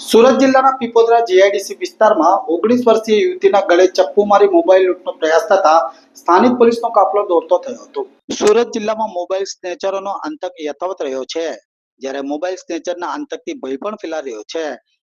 સુરત જિલ્લાના પીપોદરા જીઆઈડીસી વિસ્તારમાં 19 વર્ષીય યુવતીના ગળે ચપ્પુ મારી મોબાઈલ લૂંટનો પ્રયાસ થતા સ્થાનિક પોલીસનો કાફલો દોડતો થયો હતો. સુરત જિલ્લામાં મોબાઈલ સ્નેચરોનો આતંક યથાવત રહ્યો છે, જ્યારે મોબાઈલ સ્નેચરના આતંકથી ભય પણ ફેલાઈ રહ્યો છે.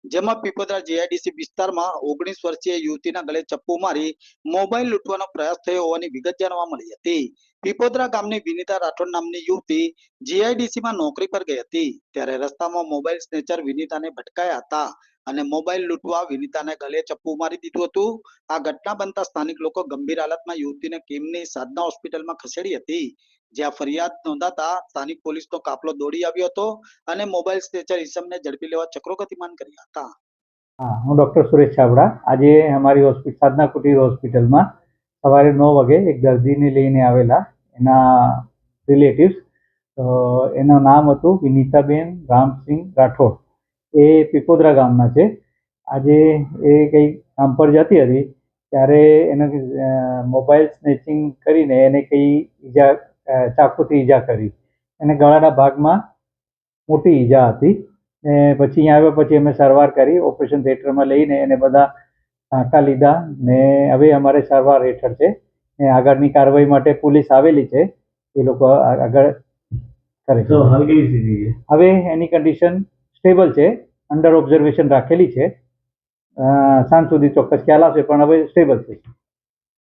જેમાં પીપોદરા જીઆઈડીસી વિસ્તારમાં 19 વર્ષીય યુવતીના ગળે ચપ્પુ મારી મોબાઈલ લૂંટવાનો પ્રયાસ થયો હોવાની વિગત જાણવા મળી હતી. પીપોદરા ગામની વિનીતા રાઠોડ નામની યુવતી જીઆઈડીસીમાં નોકરી પર ગઈ હતી, ત્યારે રસ્તામાં મોબાઈલ સ્નેચર વિનીતાને ભટકાયા હતા અને મોબાઈલ લૂંટવા વિનીતાને ગળે ચપ્પુ મારી દીધું હતું. આ ઘટના બનતા સ્થાનિક લોકો ગંભીર હાલતમાં યુવતીને કીમની સાધના હોસ્પિટલમાં ખસેડી હતી, જ્યાં ફરિયાદ નોંધાતા સ્થાનિક પોલીસનો કાફલો દોડી આવ્યો હતો અને મોબાઈલ સ્નેચર ઇસમને ઝડપી લેવા ચક્રો ગતિમાન કર્યા હતા. हाँ, હું ડૉક્ટર સુરેશ છાબડા. આજે અમારી સાધના કુટીર હોસ્પિટલમાં સવારે 9 વાગે એક દર્દીને લઈને આવેલા, એના રિલેટિવ્સ. તો એનું નામ હતું વિનીતાબેન રામસિંહ રાઠોડ. એ પીપોદરા ગામના છે. આજે એ કંઈ કામ પર જતી હતી ત્યારે એને મોબાઈલ સ્નેચિંગ કરીને એને કંઈ ચાકુથી ઈજા કરી. એને ગળાના ભાગમાં મોટી ઈજા હતી. ને પછી અહીંયા આવ્યા પછી અમે સારવાર કરી, ઓપરેશન થિયેટરમાં લઈને એને બધા ટાંકા લીધા ને હવે અમારે સારવાર હેઠળ છે. ને આગળની કાર્યવાહી માટે પોલીસ આવેલી છે, એ લોકો આગળ કરે છે. હાલ કેવી સ્થિતિ છે? હવે એની કન્ડિશન સ્ટેબલ છે, અંડર ઓબ્ઝર્વેશન રાખેલી છે. સાંજ સુધી ચોક્કસ ખ્યાલ આવશે, પણ હવે સ્ટેબલ છે.